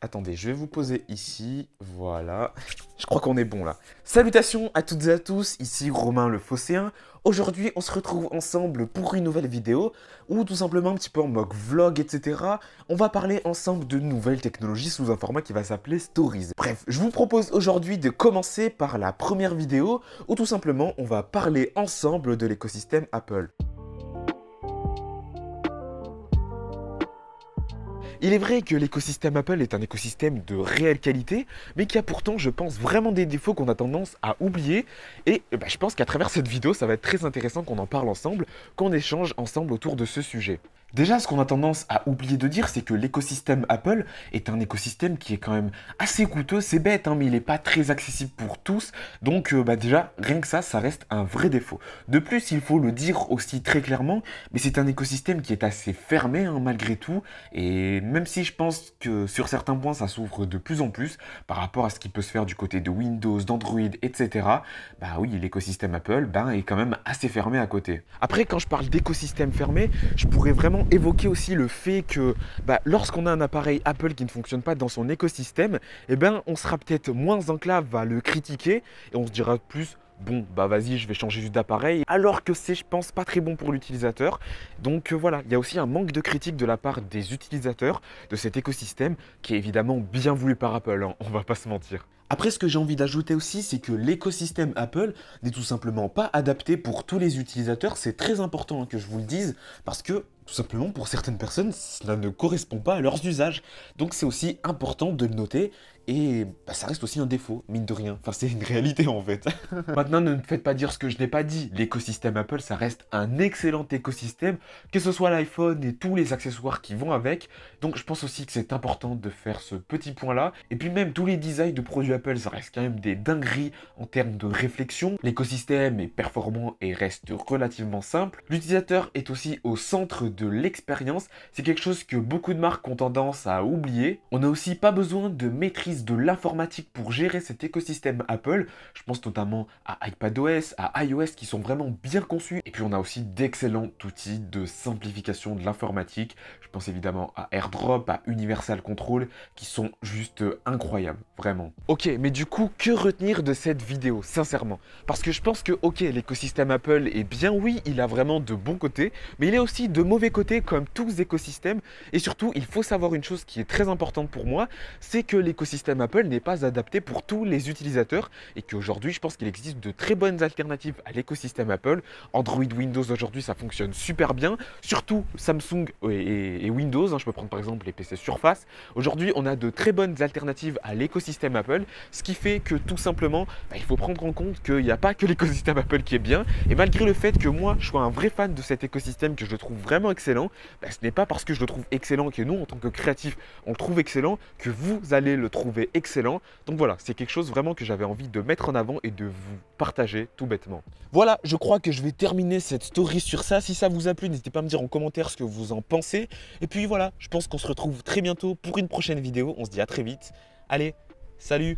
Attendez, je vais vous poser ici, voilà. Je crois qu'on est bon là. Salutations à toutes et à tous, ici Romain le Phocéen. Aujourd'hui, on se retrouve ensemble pour une nouvelle vidéo, ou tout simplement un petit peu en mode vlog, etc. On va parler ensemble de nouvelles technologies sous un format qui va s'appeler Stories. Bref, je vous propose aujourd'hui de commencer par la première vidéo, où tout simplement on va parler ensemble de l'écosystème Apple. Il est vrai que l'écosystème Apple est un écosystème de réelle qualité, mais qui a pourtant, je pense, vraiment des défauts qu'on a tendance à oublier. Et je pense qu'à travers cette vidéo, ça va être très intéressant qu'on en parle ensemble, qu'on échange ensemble autour de ce sujet. Déjà, ce qu'on a tendance à oublier de dire, c'est que l'écosystème Apple est un écosystème qui est quand même assez coûteux. C'est bête, hein, mais il n'est pas très accessible pour tous. Donc déjà, rien que ça reste un vrai défaut. De plus, il faut le dire aussi très clairement, mais c'est un écosystème qui est assez fermé, hein, malgré tout. Et même si je pense que sur certains points, ça s'ouvre de plus en plus par rapport à ce qui peut se faire du côté de Windows, d'Android, etc. Bah oui, l'écosystème Apple est quand même assez fermé à côté. Après, quand je parle d'écosystème fermé, je pourrais vraiment évoquer aussi le fait que lorsqu'on a un appareil Apple qui ne fonctionne pas dans son écosystème, on sera peut-être moins enclin à le critiquer et on se dira plus bon, vas-y, je vais changer juste d'appareil, alors que c'est, je pense, pas très bon pour l'utilisateur. Donc voilà, il y a aussi un manque de critique de la part des utilisateurs de cet écosystème qui est évidemment bien voulu par Apple, hein, on va pas se mentir. Après, ce que j'ai envie d'ajouter aussi, c'est que l'écosystème Apple n'est tout simplement pas adapté pour tous les utilisateurs. C'est très important, hein, que je vous le dise, parce que tout simplement, pour certaines personnes, cela ne correspond pas à leurs usages. Donc c'est aussi important de le noter. Et ça reste aussi un défaut, mine de rien. Enfin, c'est une réalité en fait. Maintenant, ne me faites pas dire ce que je n'ai pas dit. L'écosystème Apple, ça reste un excellent écosystème, que ce soit l'iPhone et tous les accessoires qui vont avec. Donc je pense aussi que c'est important de faire ce petit point-là. Et puis même tous les designs de produits Apple, ça reste quand même des dingueries en termes de réflexion. L'écosystème est performant et reste relativement simple. L'utilisateur est aussi au centre de l'expérience. C'est quelque chose que beaucoup de marques ont tendance à oublier. On n'a aussi pas besoin de maîtrise de l'informatique pour gérer cet écosystème Apple. Je pense notamment à iPadOS, à iOS qui sont vraiment bien conçus. Et puis on a aussi d'excellents outils de simplification de l'informatique. Je pense évidemment à AirDrop, à Universal Control qui sont juste incroyables, vraiment. Ok, mais du coup, que retenir de cette vidéo, sincèrement? Parce que je pense que, ok, l'écosystème Apple est bien, oui, il a vraiment de bons côtés, mais il a aussi de mauvais côtés comme tous écosystèmes. Et surtout, il faut savoir une chose qui est très importante pour moi, c'est que l'écosystème Apple n'est pas adapté pour tous les utilisateurs et qu'aujourd'hui, je pense qu'il existe de très bonnes alternatives à l'écosystème Apple. Android, Windows, aujourd'hui, ça fonctionne super bien. Surtout Samsung et Windows, hein, je peux prendre par exemple les PC Surface. Aujourd'hui, on a de très bonnes alternatives à l'écosystème Apple, ce qui fait que tout simplement, il faut prendre en compte qu'il n'y a pas que l'écosystème Apple qui est bien. Et malgré le fait que moi, je sois un vrai fan de cet écosystème, que je le trouve vraiment excellent, ce n'est pas parce que je le trouve excellent, que nous, en tant que créatifs, on le trouve excellent, que vous allez le trouver excellent. Donc voilà, c'est quelque chose vraiment que j'avais envie de mettre en avant et de vous partager tout bêtement. Voilà, je crois que je vais terminer cette story sur ça. Si ça vous a plu, n'hésitez pas à me dire en commentaire ce que vous en pensez. Et puis voilà, je pense qu'on se retrouve très bientôt pour une prochaine vidéo. On se dit à très vite. Allez, salut!